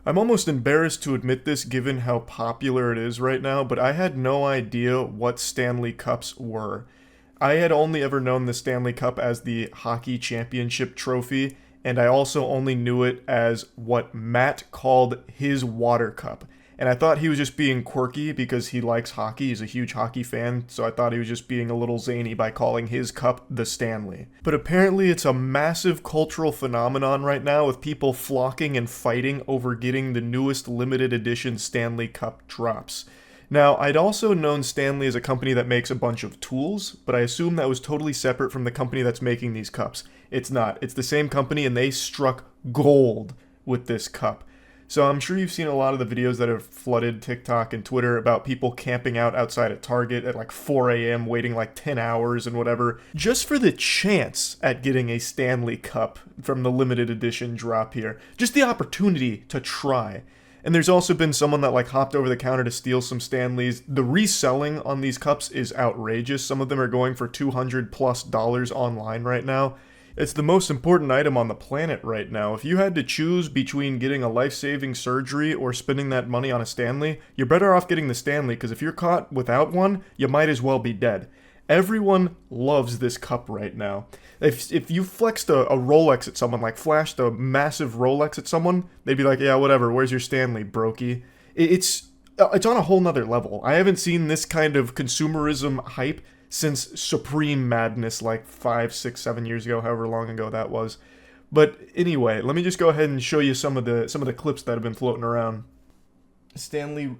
I'm almost embarrassed to admit this given how popular it is right now, but I had no idea what Stanley Cups were. I had only ever known the Stanley Cup as the Hockey Championship Trophy, and I also only knew it as what Matt called his water cup. And I thought he was just being quirky because he likes hockey. He's a huge hockey fan, so I thought he was just being a little zany by calling his cup the Stanley. But apparently it's a massive cultural phenomenon right now with people flocking and fighting over getting the newest limited edition Stanley Cup drops. Now, I'd also known Stanley as a company that makes a bunch of tools, but I assume that was totally separate from the company that's making these cups. It's not. It's the same company, and they struck gold with this cup. So I'm sure you've seen a lot of the videos that have flooded TikTok and Twitter about people camping out outside at Target at like 4 a.m. waiting like 10 hours and whatever, just for the chance at getting a Stanley Cup from the limited edition drop here. Just the opportunity to try. And there's also been someone that like hopped over the counter to steal some Stanleys. The reselling on these cups is outrageous. Some of them are going for $200+ online right now. It's the most important item on the planet right now. If you had to choose between getting a life-saving surgery or spending that money on a Stanley, you're better off getting the Stanley, because if you're caught without one, you might as well be dead. Everyone loves this cup right now. If you flexed a Rolex at someone, like flashed a massive Rolex at someone, they'd be like, yeah, whatever, where's your Stanley, brokey? It's on a whole nother level. I haven't seen this kind of consumerism hype since Supreme Madness like 5, 6, 7 years ago, however long ago that was. But anyway, let me just go ahead and show you some of the clips that have been floating around. Stanley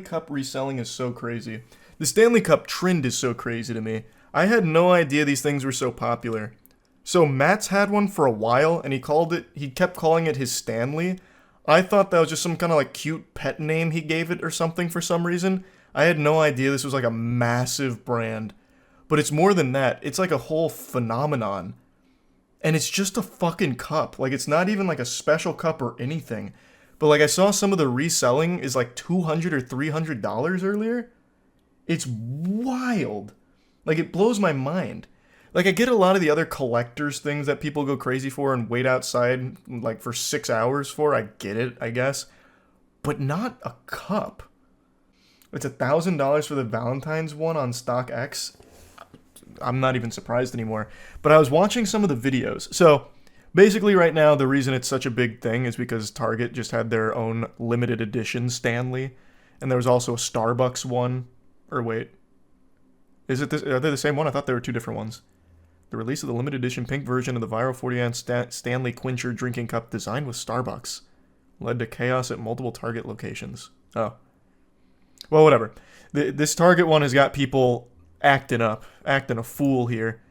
Cup reselling is so crazy. The Stanley Cup trend is so crazy to me. I had no idea these things were so popular. So Matt's had one for a while, and he kept calling it his Stanley. I thought that was just some kind of like cute pet name he gave it or something for some reason. I had no idea this was like a massive brand. But it's more than that. It's like a whole phenomenon. And it's just a fucking cup. Like, it's not even like a special cup or anything. But like, I saw some of the reselling is like $200 or $300 earlier. It's wild. Like, it blows my mind. Like, I get a lot of the other collector's things that people go crazy for and wait outside like for 6 hours for. I get it, I guess. But not a cup. It's $1,000 for the Valentine's one on StockX. I'm not even surprised anymore. But I was watching some of the videos. So, basically right now, the reason it's such a big thing is because Target just had their own limited edition Stanley. And there was also a Starbucks one. Or wait. Are they the same one? I thought they were two different ones. The release of the limited edition pink version of the viral 40-ounce Stanley Quencher drinking cup designed with Starbucks led to chaos at multiple Target locations. Oh. Well, whatever. This Target one has got people acting a fool here.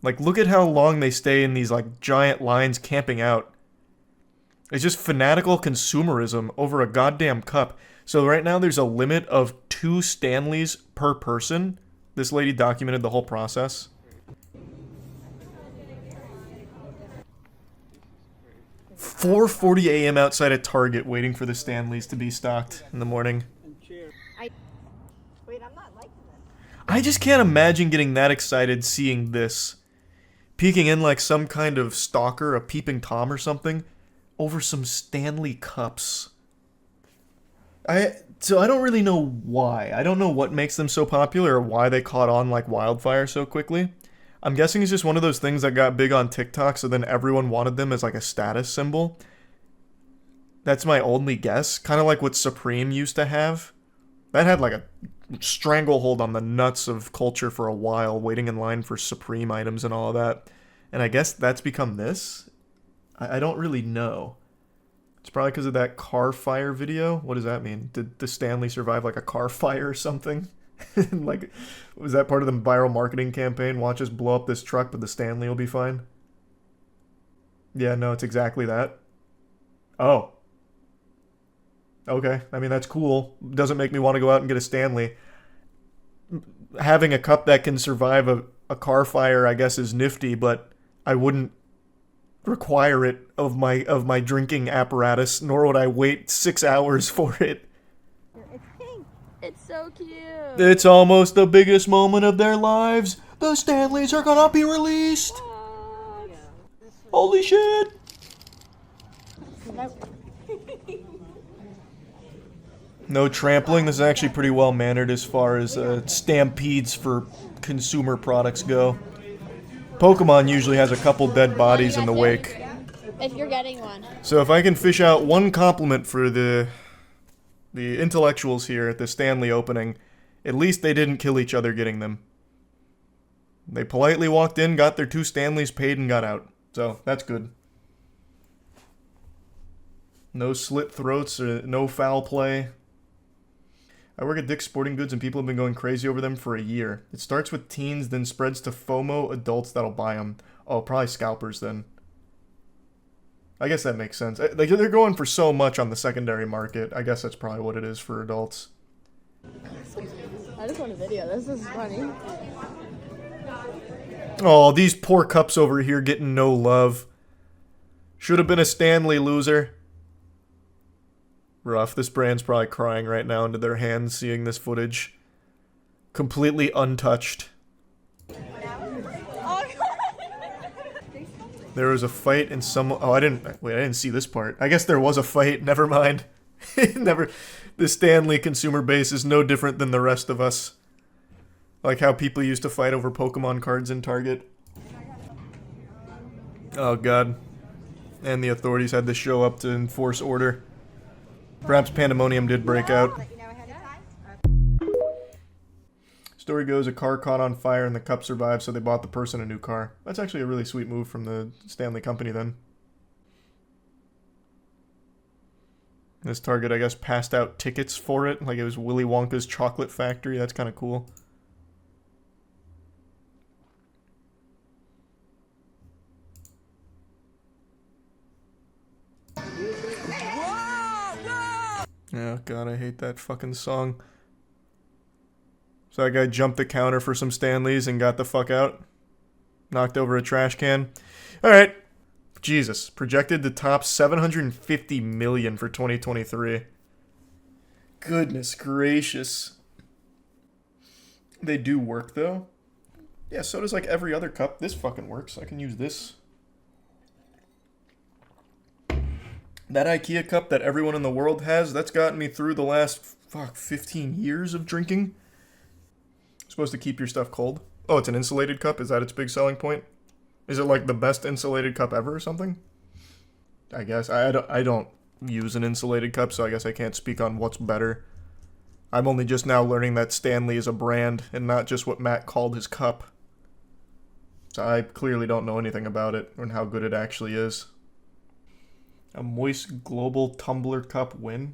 Like, look at how long they stay in these, like, giant lines camping out. It's just fanatical consumerism over a goddamn cup. So right now there's a limit of 2 Stanleys per person. This lady documented the whole process. 4:40 a.m. outside at Target waiting for the Stanleys to be stocked in the morning. I just can't imagine getting that excited seeing this. Peeking in like some kind of stalker, a peeping Tom or something, over some Stanley Cups. So I don't really know why. I don't know what makes them so popular or why they caught on like wildfire so quickly. I'm guessing it's just one of those things that got big on TikTok, so then everyone wanted them as like a status symbol. That's my only guess. Kind of like what Supreme used to have. That had like a stranglehold on the nuts of culture for a while, waiting in line for Supreme items and all of that. And I guess that's become this? I don't really know. It's probably because of that car fire video. What does that mean? Did the Stanley survive like a car fire or something? Like, was that part of the viral marketing campaign? Watch us blow up this truck, but the Stanley will be fine? Yeah, no, it's exactly that. Oh. Okay, I mean, that's cool. Doesn't make me want to go out and get a Stanley. Having a cup that can survive a car fire, I guess, is nifty, but I wouldn't require it of my drinking apparatus, nor would I wait 6 hours for it. It's pink. It's so cute. It's almost the biggest moment of their lives. The Stanleys are gonna be released. What? Holy shit. No trampling. This is actually pretty well mannered as far as stampedes for consumer products go. Pokemon usually has a couple dead bodies in the wake. If you're getting one. So if I can fish out one compliment for the intellectuals here at the Stanley opening, at least they didn't kill each other getting them. They politely walked in, got their 2 Stanleys paid, and got out. So that's good. No slit throats or no foul play. I work at Dick's Sporting Goods and people have been going crazy over them for a year. It starts with teens, then spreads to FOMO adults that'll buy them. Oh, probably scalpers then. I guess that makes sense. They're going for so much on the secondary market. I guess that's probably what it is for adults. I just want a video. This is funny. Oh, these poor cups over here getting no love. Should have been a Stanley, loser. Rough. This brand's probably crying right now into their hands seeing this footage. Completely untouched. There was a fight and I didn't see this part. I guess there was a fight. Never mind. The Stanley consumer base is no different than the rest of us. Like how people used to fight over Pokemon cards in Target. Oh god. And the authorities had to show up to enforce order. Perhaps pandemonium did break out. Story goes, a car caught on fire and the cup survived, so they bought the person a new car. That's actually a really sweet move from the Stanley company then. This Target, I guess, passed out tickets for it, like it was Willy Wonka's chocolate factory. That's kind of cool. Oh god, I hate that fucking song. So that guy jumped the counter for some Stanleys and got the fuck out. Knocked over a trash can. Alright. Jesus. Projected to top 750 million for 2023. Goodness gracious. They do work though. Yeah, so does like every other cup. This fucking works. I can use this. That IKEA cup that everyone in the world has, that's gotten me through the last, 15 years of drinking. Supposed to keep your stuff cold. Oh, it's an insulated cup? Is that its big selling point? Is it like the best insulated cup ever or something? I guess. I don't use an insulated cup, so I guess I can't speak on what's better. I'm only just now learning that Stanley is a brand and not just what Matt called his cup. So I clearly don't know anything about it and how good it actually is. A Moist Global Tumbler Cup win?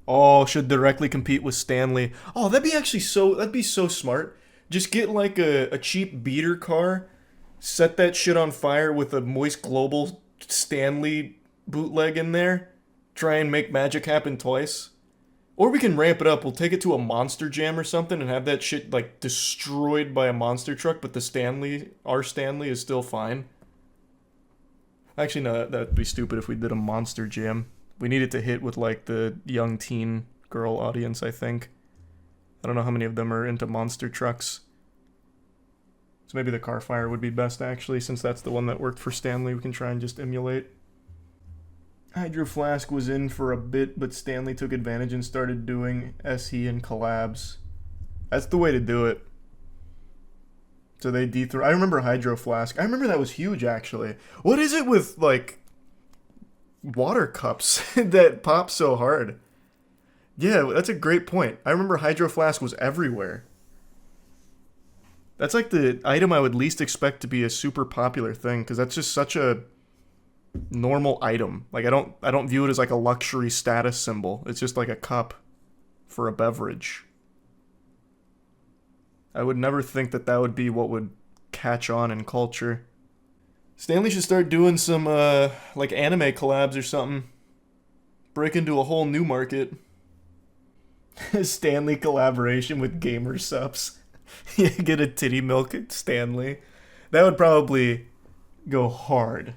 Oh, should directly compete with Stanley. Oh, that'd be so smart. Just get like a cheap beater car, set that shit on fire with a Moist Global Stanley bootleg in there, try and make magic happen twice. Or we can ramp it up. We'll take it to a Monster Jam or something and have that shit like destroyed by a monster truck, but our Stanley is still fine. Actually, no, that'd be stupid if we did a Monster Jam. We need it to hit with, like, the young teen girl audience, I think. I don't know how many of them are into monster trucks. So maybe the Carfire would be best, actually, since that's the one that worked for Stanley. We can try and just emulate. Hydro Flask was in for a bit, but Stanley took advantage and started doing SE and collabs. That's the way to do it. So they dethroned. I remember Hydro Flask. I remember that was huge, actually. What is it with, like, water cups that pop so hard? Yeah, that's a great point. I remember Hydro Flask was everywhere. That's like the item I would least expect to be a super popular thing, because that's just such a normal item. Like, I don't view it as like a luxury status symbol. It's just like a cup for a beverage. I would never think that would be what would catch on in culture. Stanley should start doing some, like, anime collabs or something. Break into a whole new market. Stanley collaboration with Gamer Subs. You get a titty milk at Stanley. That would probably go hard.